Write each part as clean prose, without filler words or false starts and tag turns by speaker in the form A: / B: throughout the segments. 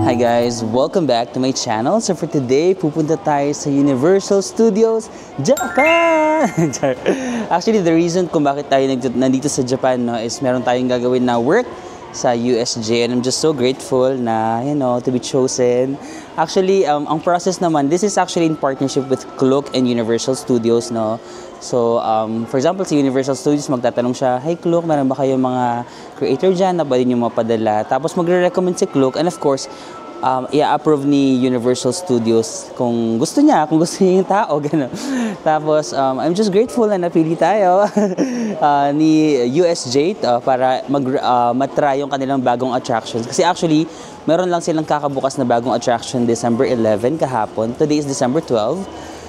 A: Hi guys, welcome back to my channel. So for today, pupunta tayo sa Universal Studios, Japan! Actually, the reason kung bakit tayo nandito sa Japan is meron tayong gagawin na work sa USJ, and I'm just so grateful na, to be chosen. Actually, ang process naman, this is actually in partnership with Klook and Universal Studios, no? So, for example, sa Universal Studios, magtatanong siya, "Hey Klook, meron ba kayong mga creator dyan na pwede nyo mapadala?" Tapos magre-recommend si Klook, and of course, i-approve ni Universal Studios kung gusto niya yung tao, gano'n. Tapos, I'm just grateful na napili tayo ni USJ para matry yung kanilang bagong attractions. Kasi actually, meron lang silang kakabukas na bagong attraction December 11 kahapon. Today is December 12.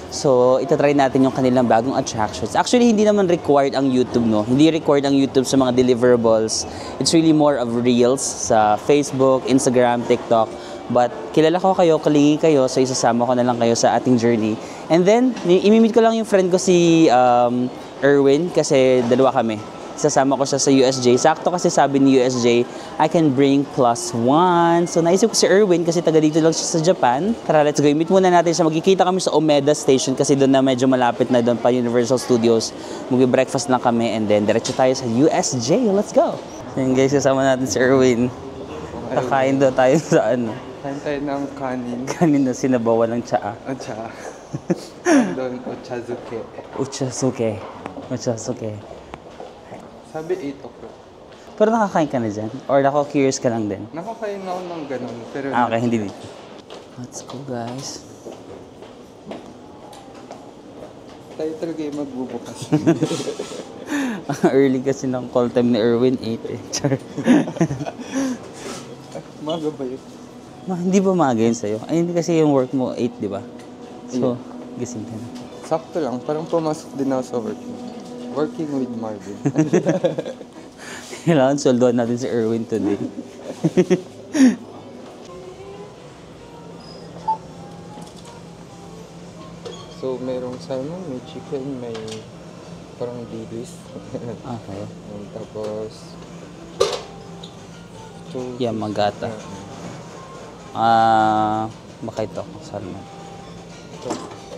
A: So, itatry natin yung kanilang bagong attractions. Actually, hindi naman required ang YouTube, no? Hindi required ang YouTube sa mga deliverables. It's really more of Reels sa Facebook, Instagram, TikTok. But kilala ko kayo, kalingi kayo, so isasama ko na lang kayo sa ating journey. And then, imimit ko lang yung friend ko si Erwin kasi dalawa kami. Sasama ko siya sa USJ. Sakto kasi sabi ni USJ, I can bring +1. So naisip ko si Erwin kasi taga dito lang siya sa Japan. Tara, let's go. Meet muna natin siya. Magkikita kami sa Umeda Station kasi doon na medyo malapit na doon pa Universal Studios. Mag-breakfast lang kami and then diretso tayo sa USJ. Let's go! Yan guys, kasama natin si Erwin. Kakain daw tayo sa ano.
B: Kain tayo ng kanin.
A: Kanin na sinabawan ng tsaa.
B: Tsaa. Doon, ochazuke.
A: Ochazuke. Ochazuke.
B: Sabi 8 o'clock.
A: Pero nakakain ka na dyan? Or curious ka lang din?
B: Nakakain ako ng ganun. Pero
A: okay, hindi dito. Let's go guys.
B: Tayo talaga yung magbubukas.
A: Early kasi ng call time ni Erwin, 8 eh. Char.
B: Maga ba yun?
A: Hindi ba maga yun sa'yo? Ay, hindi kasi yung work mo 8, di ba? So, gising ka na.
B: Sakto lang. Parang pumasok din ako sa work. Working with Marvin.
A: Kailangan soldoan natin si Erwin today.
B: So, merong salmon, may chicken, may parang dilis.
A: Okay.
B: Tapos,
A: Yamagata. Baka ito, salmon.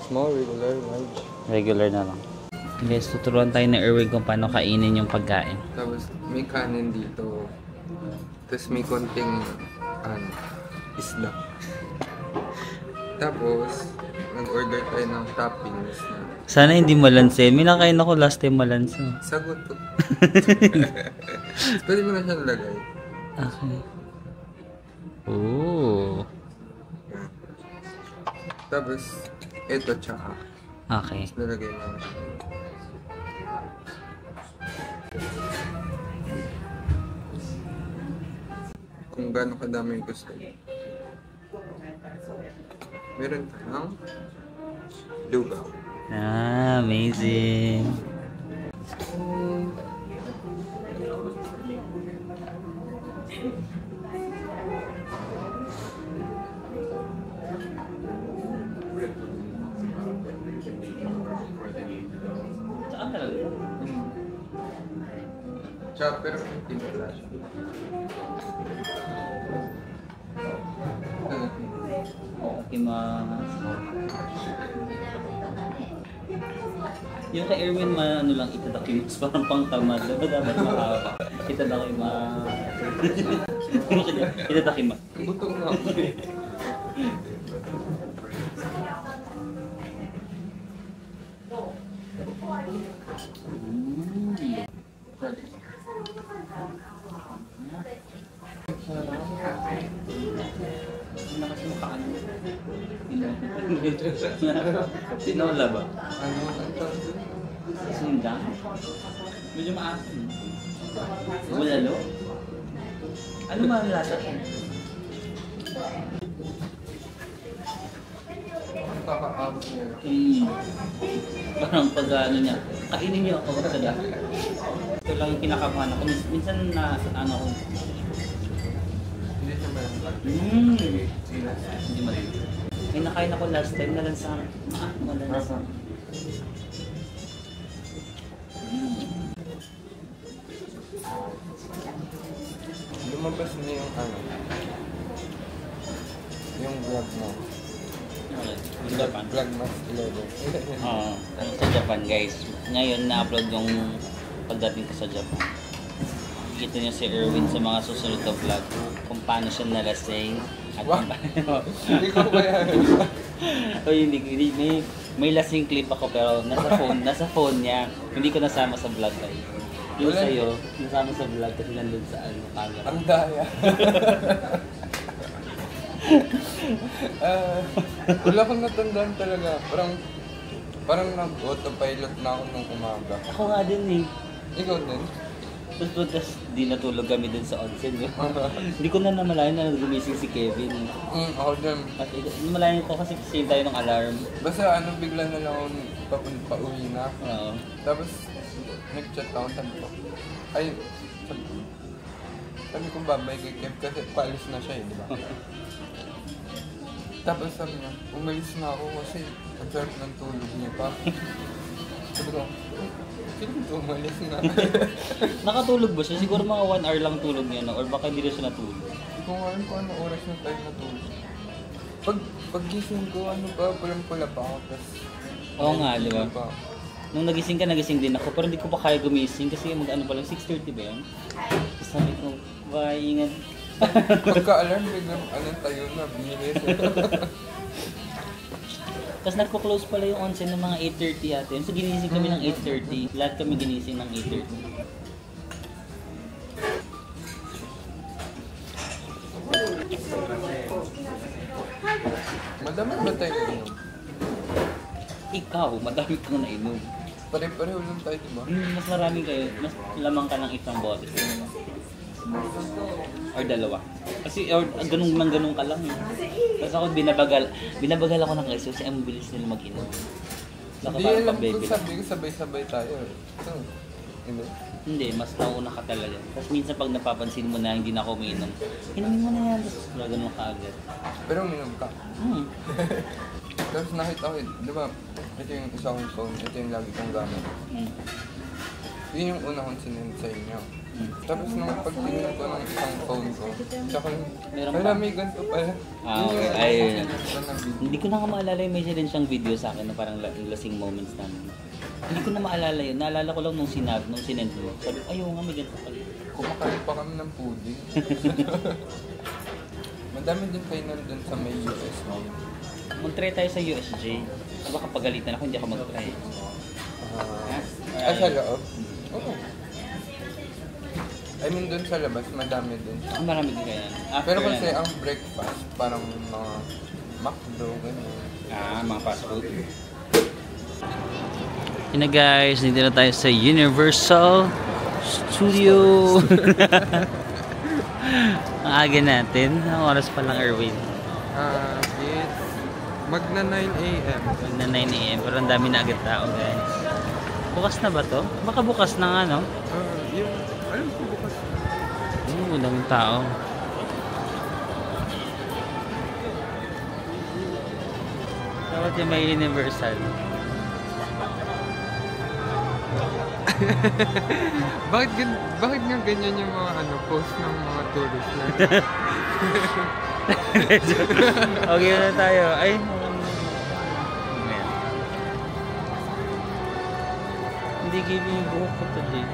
B: Small, regular, large.
A: Regular na lang. Guys, tuturuan tayo ni Erwin kung paano kainin yung pagkain.
B: Tapos may kanin dito. Tapos may konting isda. Tapos nag-order tayo ng toppings na.
A: Sana hindi malanse. May nakain ako last time malanse.
B: Sagot to. Pwede mo na siya nalagay.
A: Okay. Oh.
B: Tapos ito tsaka.
A: Okay.
B: Tapos nalagay mo na. Kung gaano kadami yung gusto. Meron tayong lugaw.
A: Amazing.
B: Chopper, tinula siya.
A: Yung kay Erwin, ano lang, itadakimasu. Parang pang tamad. Dapat makaka. Itadakimasu. Itadakimasu.
B: Butong na ako.
A: Tinola ba?
B: Ano?
A: Sindang? Medyo maasim. Bulalo? Ano ba ang lasa?
B: Kakaabot niya.
A: Parang pag ano niya, kainin niyo ako talaga. Ito lang yung kinakabahan ako. Minsan na ano ako.
B: Hindi siya malangkat.
A: Hindi maliit. May nakain ako last time na lansa. Malansa.
B: Lumabas na yung ano. Vlogmas 11.
A: Oo, sa Japan guys. Ngayon na-upload yung pagdating ko sa Japan. Kita niyo si Erwin sa mga susunod na vlog kung paano siya nalasing at
B: Wow.
A: kung paano...
B: Hindi ko ba yan?
A: O hindi, may lasing clip ako pero nasa phone niya. Hindi ko nasama sa vlog guys. Yung
B: Wala.
A: sa'yo, nasama sa vlog kasi nandun sa camera.
B: Ang daya. Wala akong natandaan talaga. Parang nag-autopilot na ako nung umaga.
A: Ako nga din eh.
B: Ikaw din?
A: Tapos di natulog kami dun sa onsen. Hindi ko na namalayan na gumising si Kevin.
B: Ako din.
A: At namalayan ko kasi same tayo ng alarm.
B: Basta bigla na lang ako pauwi na.
A: Oo.
B: Tapos, nag-chat ako, sabi ko, sabi ko babay kay Kev kasi paalis na siya di ba? Tapos sabi niya, umalis na ako kasi ang sarap ng tulog niya pa. Sabi ko, sino ito umalis na?
A: Nakatulog ba siya? Siguro mga 1 hour lang tulog niya no? Or baka hindi na siya natulog.
B: Hindi ko nga alam kung anong oras na tayo natulog. Pag-gising ko, pulang-pula pa ako. Tapos,
A: Oo nga, di ba?
B: pa.
A: Nung nagising ka, nagising din ako. Pero hindi ko pa kaya gumising kasi mag-ano pa lang, 6:30 ba yun? Tapos sabi ko, bye, ingat.
B: Pagka-alarm, biglang tayo na, bilis.
A: Tapos nagko-close pala yung onsen ng mga 8:30 atin. So ginising kami ng 8:30. Lahat kami ginising ng 8:30.
B: Madami ba tayo inom?
A: Ikaw, madami kang nainom.
B: Pare-pareho lang tayo, di ba?
A: Mas marami kayo, mas lamang ka ng isang bote. Or dalawa. Kasi or, ganun ka lang eh. Tapos ako binabagal ako ng kaso kasi ang bilis nila mag-inom. Saka
B: Hindi,
A: parang
B: alam ko,
A: pabebe.
B: sabi ko sabay-sabay tayo. So, hindi.
A: Hindi, mas nauna ka talaga. Tapos minsan pag napapansin mo na hindi na ako umiinom, inumin mo na yan. Tapos ganun ka agad.
B: Pero uminom ka.
A: Hmm.
B: Tapos nakita ko, di ba, ito yung isa kong phone, ito yung lagi kong gamit.
A: Hmm.
B: Yun yung una kong sinend sa inyo.
A: Hmm.
B: Tapos nung pagtingin ko ng isang phone ko, tsaka
A: Meron
B: wala,
A: pa?
B: may ganito pala.
A: Ah,
B: Yun
A: okay.
B: yung
A: Ay,
B: sinend ko ng video.
A: Hindi ko na nga maalala yung may din siyang video sa akin na parang lasing moments namin. Hindi ko na maalala yun. Naalala ko lang nung sinend mo. Sabi ko, ayaw nga may ganito pala.
B: Kumakain pa kami ng pudding. Madami din kayo nandun sa may US ngayon.
A: Mag-try tayo sa USJ. Baka pagalitan ako, hindi ako mag-try.
B: Sa loob? Oo. I mean, dun sa labas, madami din.
A: Ang marami din kaya.
B: Pero kasi ang breakfast, parang mga McDo, gano'n.
A: Mga fast food. Yun na guys, dito na tayo sa Universal Studio. Ang aga natin. Ang oras pa lang, Erwin.
B: It's magna 9 a.m.
A: Na 9 a.m. Pero ang dami na agad tao guys. Bukas na ba to? Baka bukas na nga no?
B: Yung, alam ko bukas.
A: Ang daming tao. Dapat yung may Universal.
B: Bakit nga ganyan yung mga post ng mga tourist na?
A: Okay na tayo. Ay, hindi giving yung buhok ko today.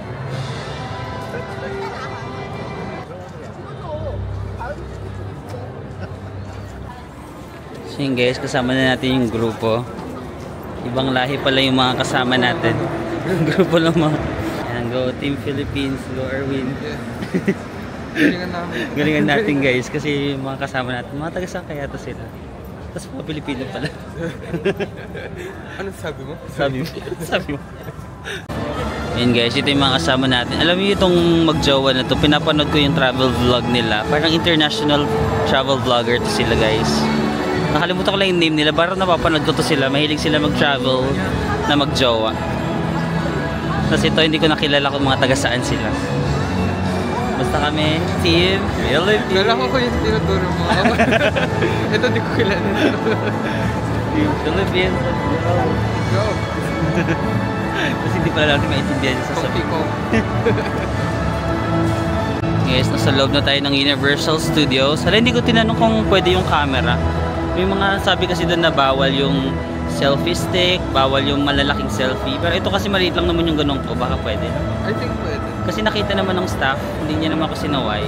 A: So yun guys, kasama na natin yung grupo. Ibang lahi pala yung mga kasama natin. Grupo lang mga. Ayan, go Team Philippines, go Erwin.
B: Yes. Galingan namin.
A: Galingan natin guys kasi yung mga kasama natin, mga taga-saan kaya to sila. Tapos mga Pilipino pala.
B: Ano sabi mo?
A: Sabi mo. Ayun guys, ito yung mga kasama natin. Alam niyo itong magjowa na to, pinapanood ko yung travel vlog nila. Parang international travel vlogger to sila guys. Nakalimutan ko lang yung name nila, parang napapanood ko to sila. Mahilig sila mag-travel na magjowa. Tapos ito, hindi ko nakilala kung mga taga saan sila. Basta kami, Team Philippines.
B: Kala ko yung tinuturo mo. Ito di ko kilala.
A: Team Philippines.
B: Go!
A: Kasi hindi pala natin maintindihan sa sabi
B: Ko.
A: Guys, nasa loob na tayo ng Universal Studios. Hala, hindi ko tinanong kung pwede yung camera. May mga sabi kasi doon na bawal yung selfie stick, bawal yung malalaking selfie. Pero ito kasi maliit lang naman yung ganun ko, baka pwede.
B: I think pwede.
A: Kasi nakita naman ng staff, hindi niya naman ako sinaway.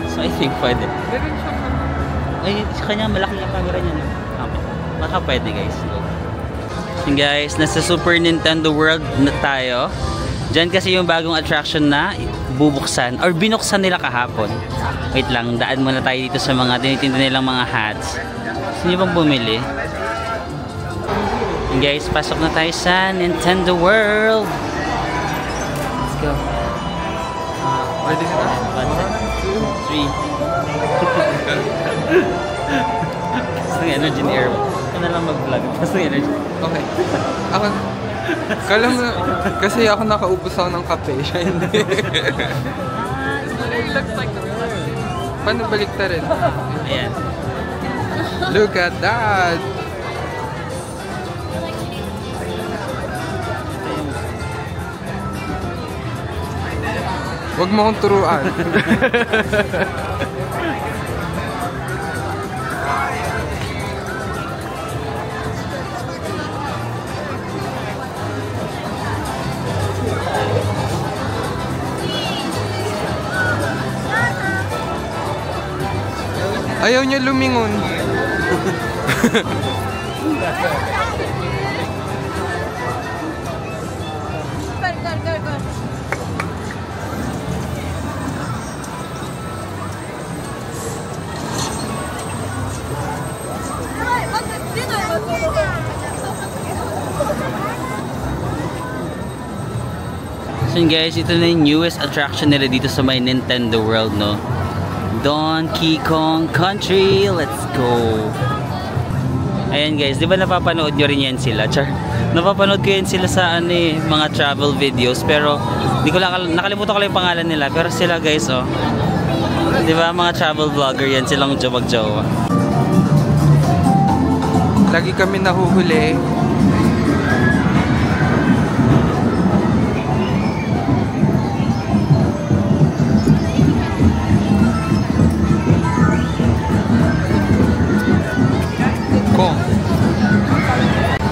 A: So I think pwede.
B: Meron siya
A: Ay, sa kanya malaki ang camera niya. No? Okay. Baka pwede guys. Go. And guys, nasa Super Nintendo World na tayo. Diyan kasi yung bagong attraction na bubuksan or binuksan nila kahapon. Wait lang, daan muna tayo dito sa mga tinitinda nilang mga hats. Gusto niyo bang bumili? And guys, pasok na tayo sa Nintendo World. Let's go.
B: Pwede na?
A: 1, 2, 3. Gusto ng energy ni Erwin. Ito na lang mag-vlog. Gusto ng energy.
B: Okay. Ako, kala mo na, kasi ako nakaubos ako ng kape. Siya hindi. Paano balik ta rin?
A: Ayan.
B: Look at that! Huwag mo akong turuan. Ayaw niya lumingon.
A: So yun guys, ito na yung newest attraction nila dito sa may Nintendo World, no? Donkey Kong Country, let's go! Ayan guys, di ba napapanood nyo rin yan sila? Char, napapanood ko yan sila sa mga travel videos, pero di ko lang, nakalimutan ko lang yung pangalan nila, pero sila guys, oh, di ba mga travel vlogger yan, silang jowag-jowa.
B: Lagi kami nahuhuli.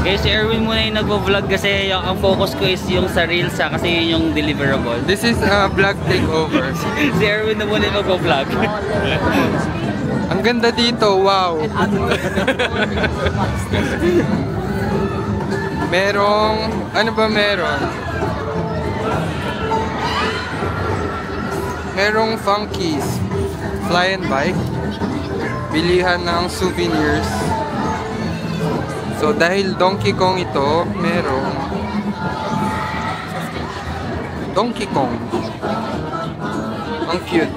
A: Kaya si Erwin muna yung nagvo-vlog kasi ang focus ko is yung sa Reels kasi yun yung deliverable.
B: This is a vlog takeover.
A: Si Erwin na muna yung magvo-vlog.
B: Ang ganda dito, wow! Merong, ano ba meron? Merong Funkies, Fly and Bike, bilihan ng souvenirs. So dahil Donkey Kong ito, merong Donkey Kong. Ang cute.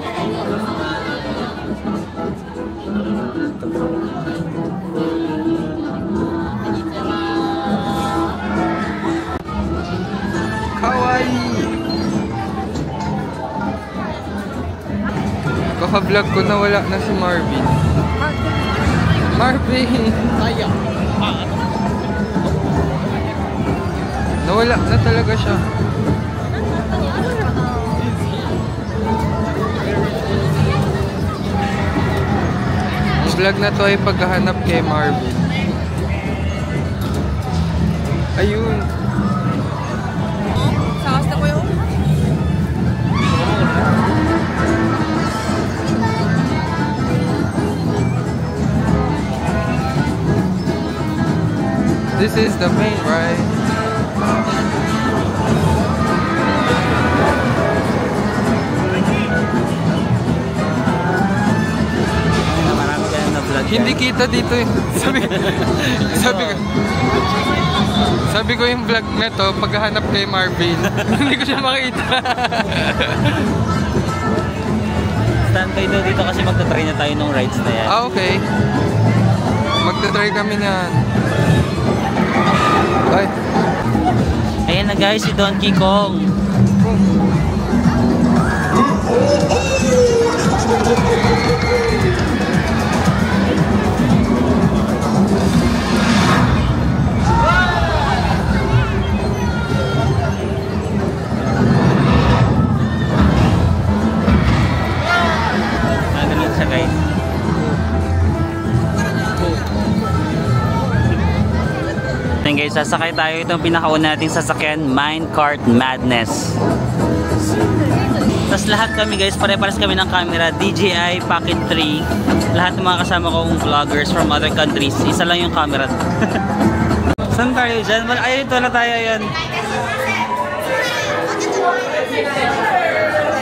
B: Kawaii! Kaka-vlog ko na wala na si Marvin. Marvin! Nawala na talaga siya. Ang vlog na to ay paghahanap kay Marvin. Ayun.
C: Sakas na ko yun.
B: This is the main ride.
A: Marami ka na vlog.
B: Hindi kita dito eh. Sabi ko yung vlog na to, paghahanap kay Marvin. Hindi ko siya makita.
A: Standby daw dito kasi magta-try na tayo ng rides na yan.
B: Ah, okay. Magta-try kami niyan. Ay.
A: Ayan na guys, si Donkey Kong. Ganun siya guys. guys, sasakay tayo itong pinakauna nating sasakyan, Minecart Madness. Tapos lahat kami guys, pare-pares kami ng camera, DJI Pocket 3. Lahat ng mga kasama kong vloggers from other countries, isa lang yung camera. Saan tayo dyan? Ay, ito na tayo yun.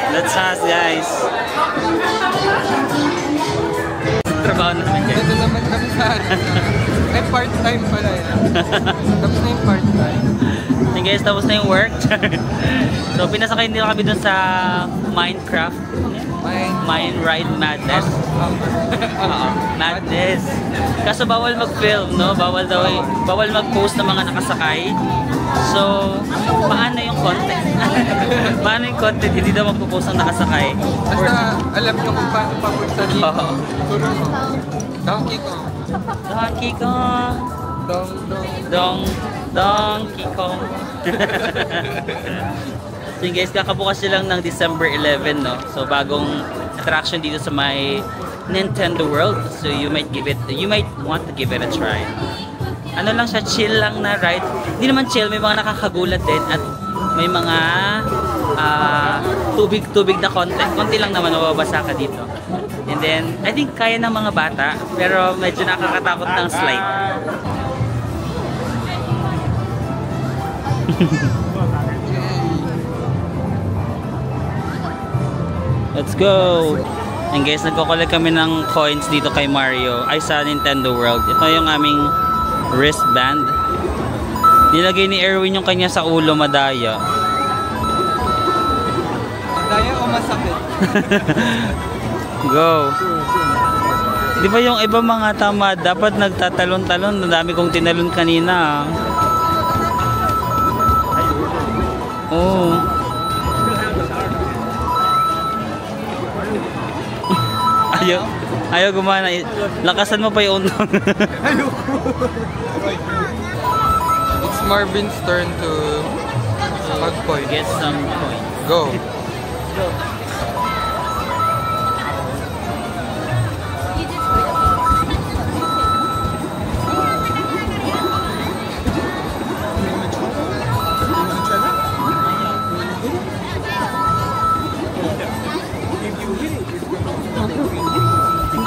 A: Let's ask guys. Trabaho namin guys.
B: Ito naman kami sa ay part-time pala yan. Tapos na yung part-time.
A: Yung guys, tapos na yung work. So pinasakay nila kami dun sa Minecraft. Mine Ride Madness. Madness. Kaso bawal mag-film, no? Bawal daw bawal mag-post ng mga nakasakay. So, paano yung content? Paano yung content? Hindi daw magpo-post ang nakasakay.
B: Basta alam nyo kung paano papunta dito.
A: Oo.
B: Donkey Kong.
A: Donkey Kong. Donkey Kong. So guys, kakabukas lang ng December 11, no? So bagong attraction dito sa may Nintendo World. So you might want to give it a try. Ano lang siya, chill lang na ride. Hindi naman chill, may mga nakakagulat din at may mga tubig-tubig na content. Konti lang naman mababasa ka dito. And then, I think kaya ng mga bata, pero medyo nakakatakot ng slide. Let's go! And guys, nagko-collect kami ng coins dito kay Mario. Ay, sa Nintendo World. Ito yung aming wristband. Nilagay ni Erwin yung kanya sa ulo, madaya.
B: Madaya o masakit?
A: Go! Di ba yung iba mga tamad, dapat nagtatalon-talon. Nadami kong tinalon kanina. Oh. Ayaw gumana. Lakasan mo pa yung untong.
B: It's Marvin's turn to mag-point.
A: Get some coins.
B: Go.
A: Go.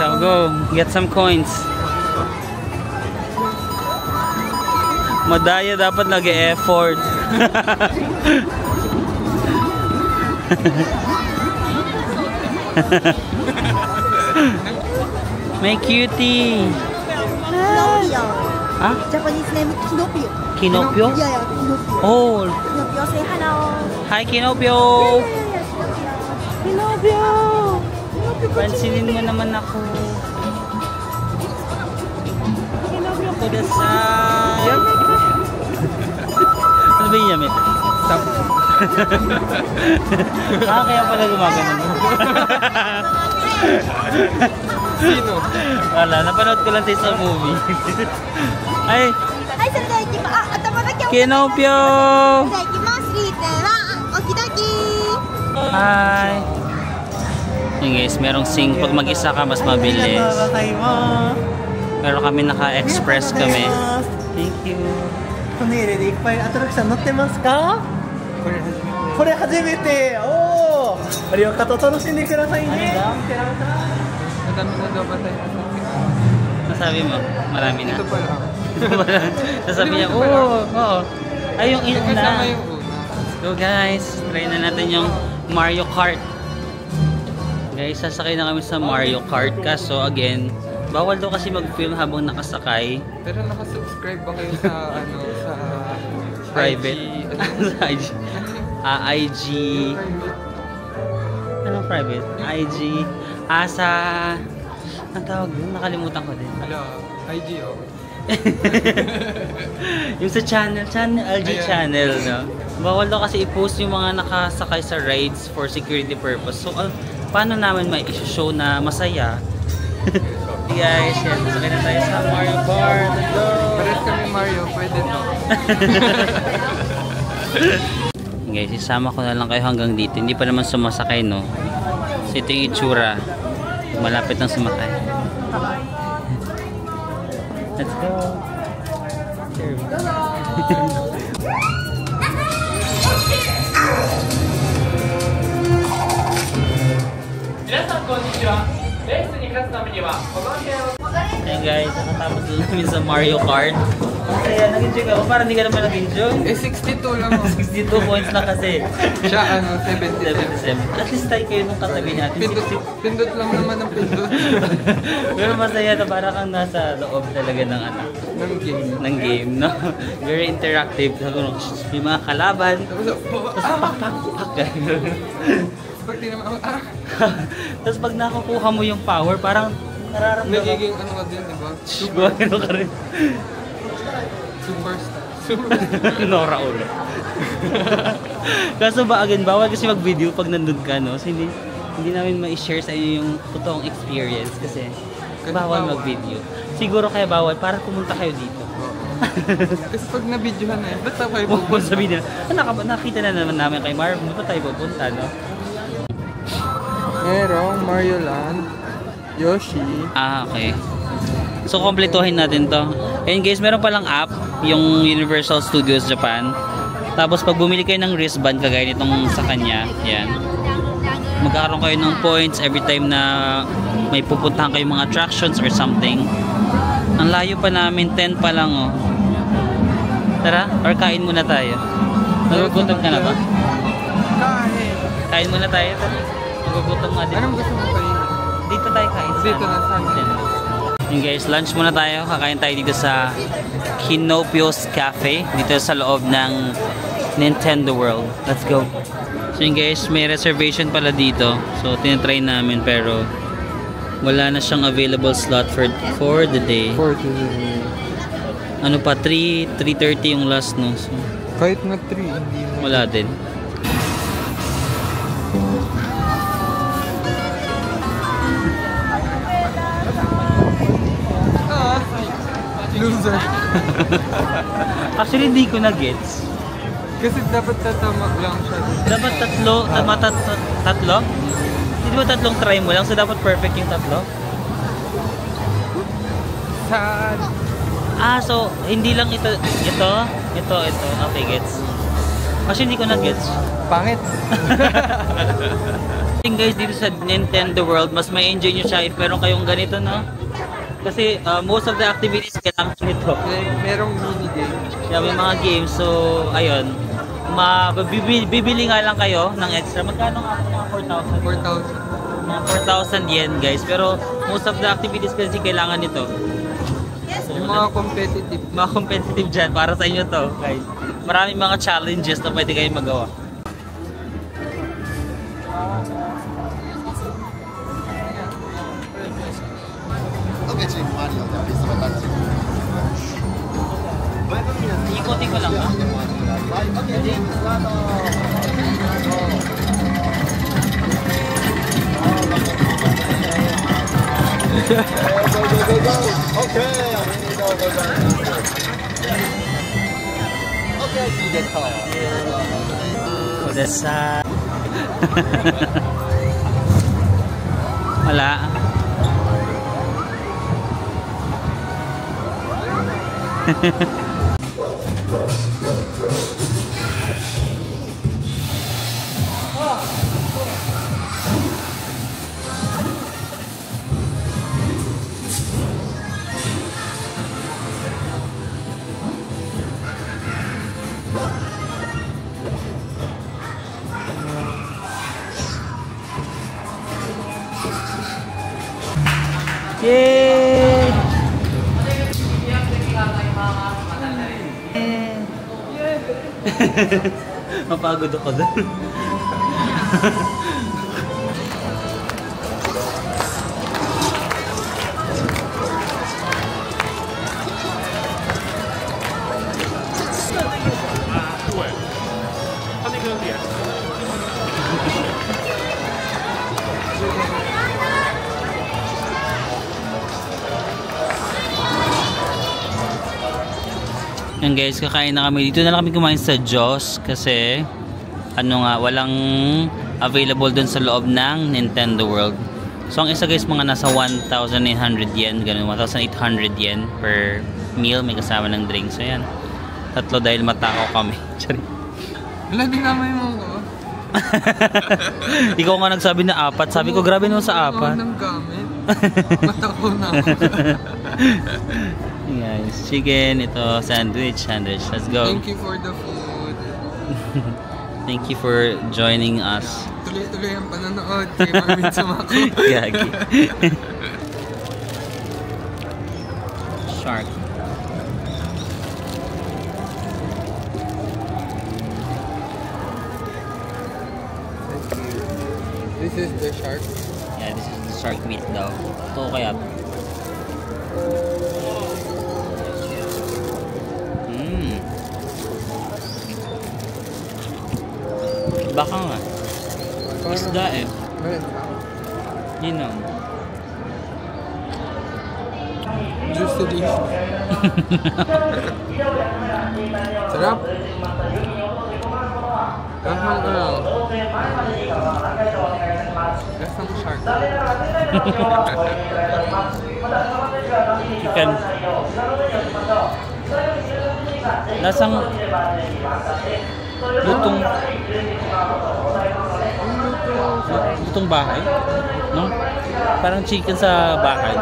A: So go, get some coins. Madaya dapat nag-e-effort. May cutie.
C: Kinopio.
A: Huh?
C: Japanese name Kinopio.
A: Kinopio?
C: Yeah, yeah, Kinopio.
A: Oh,
C: Kinopio, say hello.
A: hi Kinopio.
C: Kinopio.
A: Pansinin mo naman ako. Kinopio ko dasay.
B: Yep.
A: Ano ba yung yamit?
B: Stop.
A: Kaya pala gumagano.
B: Sino?
A: Wala, napanood ko lang sa movie. Ay,
C: Hi, sandaikimasu. Ah, atama na kya.
A: Kinopio!
C: Sandaikimasu. Rite wa okidoki.
A: Hi! Yun guys, merong sing. Pag mag-isa ka, mas mabilis. Pero kami naka-express kami. Thank you.
D: トネーレでいっぱいアトラクション乗ってますか？これ初めて。おお。よかった、楽しんでくださいね。
B: Madami na daw ba tayo?
A: Masabi mo, marami na.
B: Ito pa lang.
A: Sasabi niya, oo. Ay, yung ina
B: Kasama
A: na.
B: yung una.
A: Go guys, try na natin yung Mario Kart. Guys, sasakay na kami sa Mario Kart. Kaso again, bawal daw kasi mag-film habang nakasakay.
B: Pero nakasubscribe ba kayo sa ano sa
A: Private. Sa IG. IG. Anong private? IG. Sa... Ang tawag doon? Nakalimutan ko din.
B: Hello, IGO.
A: Yung sa channel, LG
B: Ayan.
A: channel, no? Bawal daw kasi i-post yung mga nakasakay sa rides for security purpose. So, paano namin may i-show na masaya? Hey guys, yan. Masakay na tayo sa Mario Kart. Let's go!
B: Pares kami Mario, pwede no?
A: Guys, isama ko na lang kayo hanggang dito. Hindi pa naman sumasakay, no? So, ito yung itsura. Malapit nang sumakay. Let's go! Sure. Ayan guys, nakatapos din namin sa Mario Kart. Kaya nag-enjoy ka ba? Parang hindi ka naman nag-enjoy.
B: 62 lang ako.
A: 62 points na kasi.
B: Siya 77.
A: 77. At least tayo kayo nung katabi natin.
B: Pindot lang naman ang pindot.
A: Pero masaya na parang kang nasa loob talaga ng ng game, no? Very interactive. May mga kalaban. Tapos pak.
B: Pag di naman
A: Tapos pag nakukuha mo yung power, parang nararamdaman.
B: nagiging ano ka din, diba?
A: Ano ka rin?
B: Superstar.
A: Nora ulit. Kaso ba, again, bawal kasi mag-video pag nandun ka, no? So, hindi namin ma-share sa inyo yung totoong experience kasi bawal mag-video. Siguro kaya bawal para pumunta kayo dito.
B: Kasi pag na-videohan na ba't tayo
A: Huwag sabihin na, nakita na naman namin kay Mar, ba't tayo pupunta, no?
B: Merong Mario Land, Yoshi.
A: Ah, okay. So, kompletuhin natin to. Ayun guys, meron palang app, yung Universal Studios Japan. Tapos, pag bumili kayo ng wristband, kagaya nitong sa kanya, yan. Magkakaroon kayo ng points every time na may pupuntahan kayong mga attractions or something. Ang layo pa namin, 10 pa lang, oh. Tara, or kain muna tayo. Nagugutom ka na ba? Kain muna tayo, tara. Nagugutom nga din.
B: Anong gusto mo kainin?
A: Dito tayo kain.
B: Dito na saan?
A: Yung guys, lunch muna tayo. Kakain tayo dito sa Kinopios Cafe. Dito sa loob ng Nintendo World. Let's go. So yung guys, may reservation pala dito. So tinatry namin pero wala na siyang available slot for the day. Ano pa, 3:30 yung last, no? So,
B: Kahit na 3, hindi mo.
A: wala din.
B: Loser.
A: Actually, hindi ko na-gets.
B: Kasi dapat tatama lang siya.
A: Dapat tatlo? Hindi ba tatlong try mo lang? So, dapat perfect yung tatlo?
B: Sad.
A: Ah, so, hindi lang ito. Okay, gets. Actually, hindi ko na-gets.
B: Pangit.
A: Guys, dito sa Nintendo World, mas may enjoy nyo siya if meron kayong ganito, no? Kasi most of the activities kailangan nito.
B: Merong minigame.
A: Kaya may mga games, so ayun. Bibili nga lang kayo ng extra. Magkano nga mga 4,000?
B: 4,000.
A: Mga 4,000 yen guys. Pero most of the activities kasi kailangan nito. So,
B: Yung mga competitive.
A: mga competitive dyan, para sa inyo to guys. Maraming mga challenges na pwede kayong magawa. Ikotin ko lang ba? Kudasai. Wala. Yay! Mapagod ako doon. Yan guys, kakain na kami. Dito na lang kami kumain sa Joss kasi ano nga, walang available dun sa loob ng Nintendo World. So ang isa guys, mga nasa 1,900 yen, ganun, 1,800 yen per meal, may kasama ng drink. So yan, Tatlo dahil matakaw kami. Sorry.
B: Wala, dinamay mo ko.
A: Ikaw nga nagsabi na 4. Sabi ko, grabe naman sa 4.
B: Ako ng gamit. Matakaw na ako.
A: Guys, chicken, ito, sandwich. Let's go.
B: Thank you for the food.
A: Thank you for joining us.
B: Tuloy-tuloy ang panonood kay Marvin Sumako.
A: Gagi. Shark.
B: This is the shark.
A: Yeah, this is the shark meat daw. Ito kaya. Baka nga. Isda eh. Yun lang.
B: Juice delicious. Sarap. Lasang lasang shark.
A: Chicken. Lasang lutong bahay, no? Parang chicken sa bahay.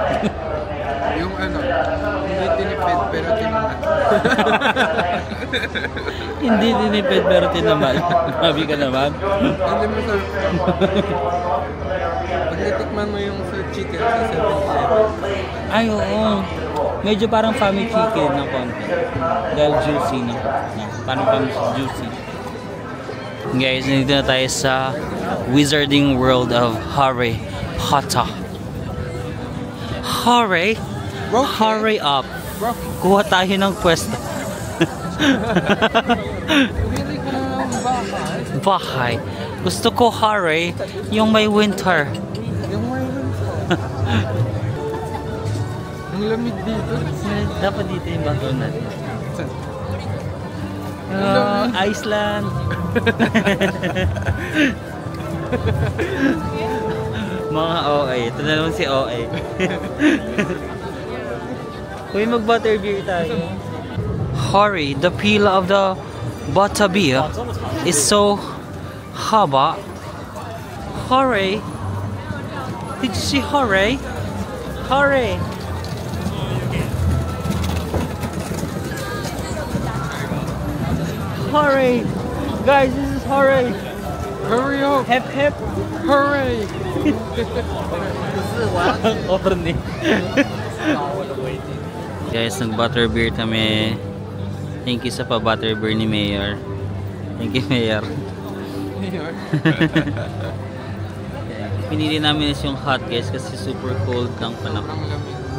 B: Yung ano, hindi tinipid pero tinaman.
A: Hindi dinipid pero tinaman. Sabi ka naman.
B: Hindi mo sa... Pag natikman mo yung sa chicken sa 7-Eleven.
A: Ay, oo. Medyo parang family chicken ng konti. Dahil juicy, no? Parang family juicy. Guys, nandito na tayo sa Wizarding World of Harry Potter. Hurry! Hurry up! Kuha tayo ng pwesto.
B: Pili ko na ng bahay.
A: Bahay. Gusto ko hurry, yung may winter.
B: Yung mayroon ko. Ang lamig dito.
A: Dapat dito yung bago natin. Iceland. Mga OA. Ito na naman si OA. Uy, mag-butterbeer tayo. Hurry, the peel of the butterbeer is so haba. Hurry. Did you see hurry? Hurry. Hurry! Guys, this is hurry!
B: Hurry up!
A: Hep hep!
B: Hurry!
A: Orni. Guys, nag-butterbeer kami. Thank you sa pa-butterbeer ni Mayor. Thank you, Mayor. Pinili namin is yung hot, guys, kasi super cold ng panahon.
B: Ang lamig na.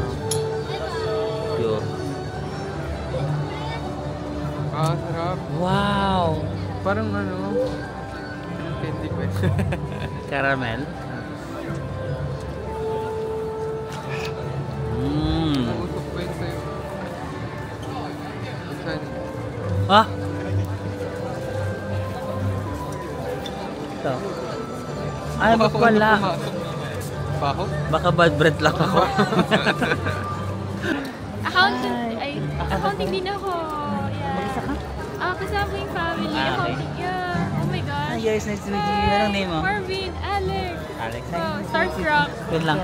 A: Yo.
B: Ah, sarap.
A: Wow!
B: Parang ano, candy pa.
A: Caramel. Mmm.
B: Nausok pa yun sa'yo. Saan?
A: Ah! Ito. Ay, ba pala?
B: Baho?
A: Baka bad breath lang ako.
C: Accounting din ako. Yeah. Kasama yung family.
A: Ah, okay.
C: Accounting, yeah. Oh my gosh.
A: Hi guys, nice to meet you. Anong name mo?
C: Marvin, Alex.
A: Alex.
C: Oh, starstruck.
A: Good lang.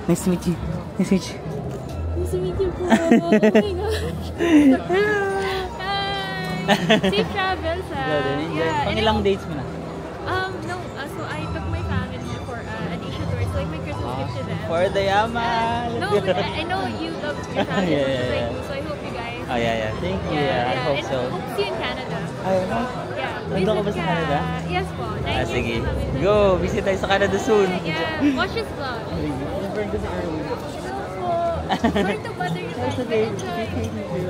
A: Nice to meet you. Nice to meet you.
C: Nice to meet you po. Oh my gosh. Hi. Safe travels,
A: Yeah. Pang ilang dates mo na?
C: No, so I took my family for an Asia tour. It's like my Christmas gift to them.
A: For the Yamal.
C: No, but I know you love your family
A: Yeah,
C: as much as I
A: yeah,
C: do, so I hope you guys.
A: Oh yeah. Thank you. I hope
C: and
A: so.
C: hope to see you in Canada.
A: Ay, no?
C: Yeah.
A: Nandun ka ba
C: visit
A: sa Canada?
C: Yes po. 9 years
A: Sige.
C: na kami dun.
A: Go! Visit tayo sa Canada soon.
C: Yeah. Watch this vlog.
A: Friend ko si Erwin.
C: Hello po. Sorry to bother you guys, but enjoy.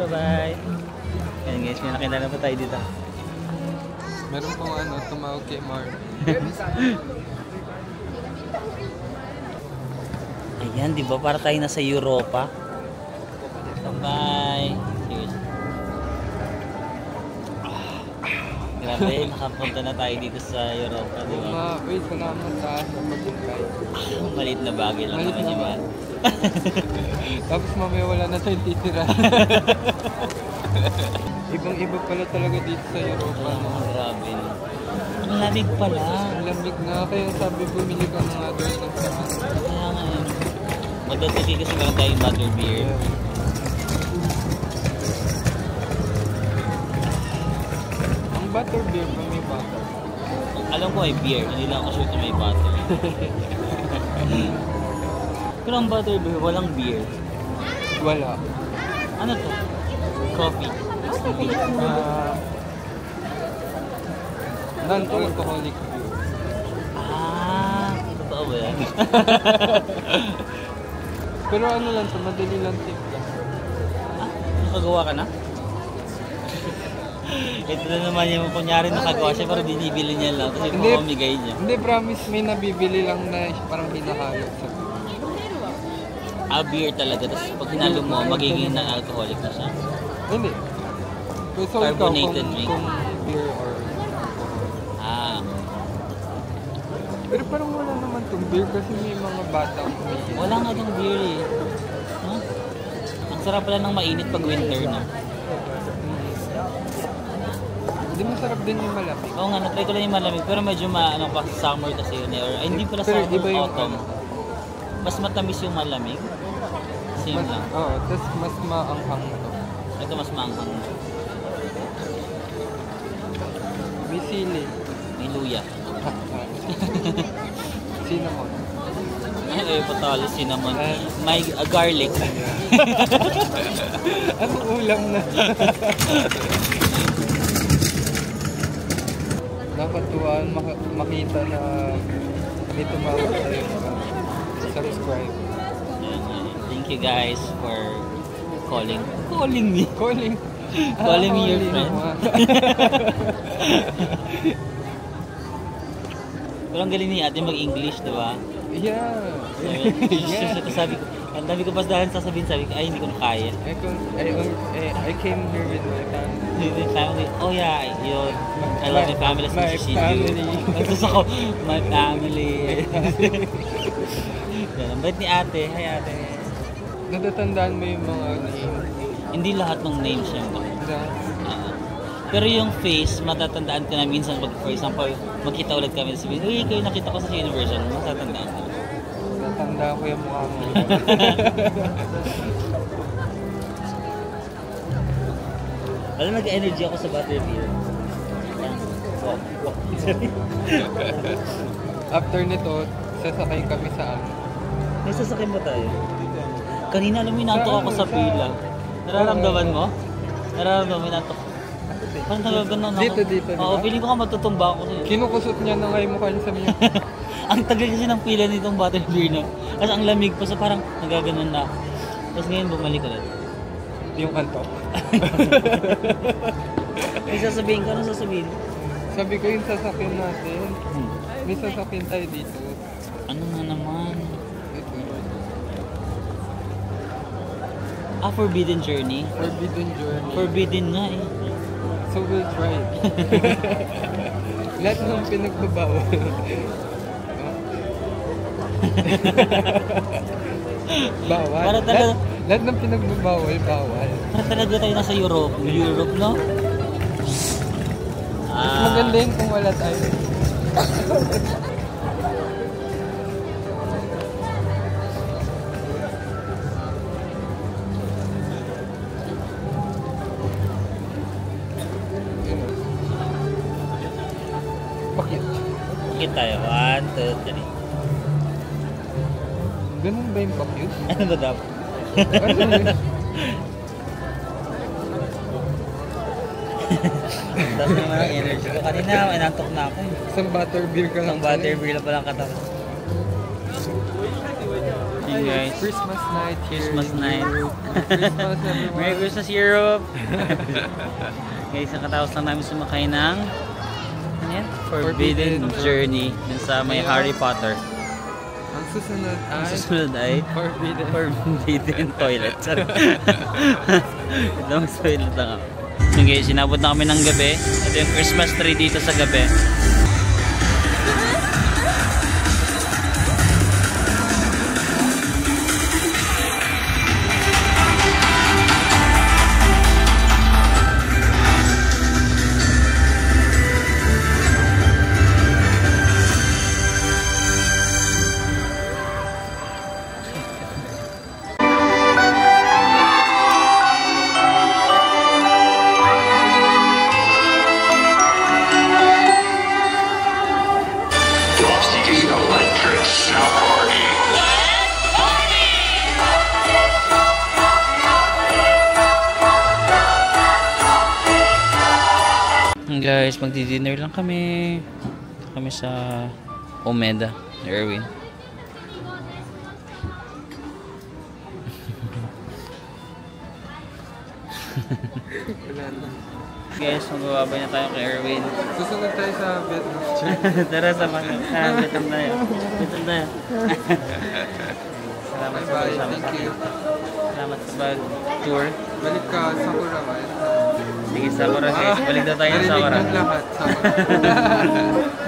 A: Bye-bye. Ayan guys, may nakilala pa tayo dito.
B: Meron pong ano, tumawag kay Marv.
A: Ayan, di ba? Para tayo nasa Europa. Bye! Cheers. Grabe, nakapunta na tayo dito sa Europa, di ba?
B: Wait, salamat sa pag-invite.
A: Maliit na bagay lang
B: Maliit
A: naman
B: na
A: yun.
B: bagay. Tapos mamaya wala na tayong titira. Ibang-iba pala talaga dito sa Europa. No?
A: Grabe. No? Ang lamig pala.
B: Ang lamig na, kaya sabi bumili ka ng other sa
A: Kaya nga yun. Magdadagi kasi meron tayong butterbeer.
B: Ang butterbeer pa may butter.
A: Alam ko ay beer, hindi lang ako sure na may butter. Pero ang butterbeer, walang beer.
B: Wala.
A: Ano to? Coffee.
B: Non-alcoholic beer.
A: Totoo ba yan?
B: Pero ano lang to, madali lang timpla.
A: Nakagawa ka na? Ito na naman yung kunyari nakagawa siya pero binibili niya lang kasi pamamigay niya.
B: Hindi, promise may nabibili lang na parang hinahalo sa
A: Beer talaga. Tapos pag hinalo mo, magiging non-alcoholic na siya.
B: Hindi. So,
A: Carbonated
B: ikaw,
A: drink.
B: kung beer or pero parang wala naman tong beer kasi may mga batang umiinom.
A: Wala nga tong beer eh. Huh? Ang sarap pala ng mainit pag winter, no?
B: Hindi masarap din yung malamig.
A: Oo nga, natry ko lang yung malamig pero medyo ano pa, summer kasi yun eh. Or, ay, hindi pala
B: Pero
A: summer,
B: iba yung
A: autumn. Mas matamis yung malamig. Same lang.
B: Oo, tapos mas maanghang to.
A: Ito mas maanghang.
B: May sili.
A: May luya.
B: Cinnamon.
A: Ay, patalo, cinnamon. May garlic.
B: Ano ulam na? Nakatuwaan makita na may tumawag sa'yo. Subscribe.
A: Thank you guys for calling. Calling me.
B: Calling.
A: Calling me your friend. Pero ang galing ni ate mag-English, di ba?
B: Yeah.
A: Sabi ko, ang dami ko pa dahil sasabihin, sabi ko, ay hindi ko na kaya.
B: I came here with my family.
A: With my family, oh yeah, yun. I love my family as much as you do. Tapos ako, my family. Yan, ang bait ni ate. Hi ate.
B: Natatandaan mo yung mga name?
A: Hindi lahat ng names yung ba? Pero yung face, matatandaan ko na minsan pag, for example, magkita ulit kami, sabihin, uy, kayo nakita ko sa Universal, matatandaan ko.
B: Natanda ko yung mukha mo.
A: Alam, nag-energy ako sa butterbeer.
B: After nito, sasakay kami sa ano.
A: May sasakyan ba tayo? Kanina alam mo, inaantok ako sa pila. Nararamdaman mo? Nararamdaman mo, inaantok. Parang nagaganon ako.
B: Dito.
A: Oo, feeling ko nga matutumba ako sa'yo.
B: Kinukusot niya na nga yung mukha niya sa niya.
A: Ang tagal kasi ng pila nitong butterbeer, no? Kasi ang lamig pa, so parang nagaganon na. Tapos ngayon bumalik ulit.
B: Yung antok.
A: May sasabihin ka, ano sasabihin?
B: Sabi ko yung sasakyan natin. May sasakyan tayo dito.
A: Ano nga naman?
B: Ito.
A: Forbidden Journey.
B: Forbidden Journey.
A: Forbidden nga eh.
B: So we'll try it. Lahat ng pinagbabawal. Bawal.
A: Para talaga,
B: lahat ng pinagbabawal, bawal.
A: para talaga tayo nasa Europe. Europe, no?
B: Mas maganda yun kung wala tayo. Bakit?
A: Bakit tayo? 1, 2, 3.
B: Ganun ba yung bakit?
A: Ano ba dapat? Tapos naman ang energy ko. Kanina, inantok na ako eh.
B: Isang butterbeer ka lang.
A: Isang butterbeer lang palang katapat. Hey guys.
B: Christmas night here.
A: Christmas
B: in
A: night.
B: Europe. Christmas everyone.
A: Merry Christmas Europe! Guys, nakatapos lang namin sumakay ng ano yan? Forbidden Journey dun sa may Harry Potter.
B: Ang susunod ay...
A: Ang susunod ay
B: Forbidden.
A: Forbidden Toilet. Sorry. Long toilet lang ako. Okay, sinabot na kami ng gabi. Ito yung Christmas tree dito sa gabi. Guys, magdi-dinner lang kami. Kami sa Omeda, Erwin. Guys, magbababay na tayo kay Erwin.
B: Susunod tayo sa Vietnam.
A: Tara, sama ka. Vietnam tayo. Vietnam tayo. Salamat sa
B: Bye-bye.
A: pag-sama
B: Thank
A: sa
B: you.
A: akin. Salamat sa pag-tour.
B: Balik ka, Sakura man.
A: Sige, Sakura guys. Balik na tayo sa Sakura.
B: Narinig ng lahat, Sakura.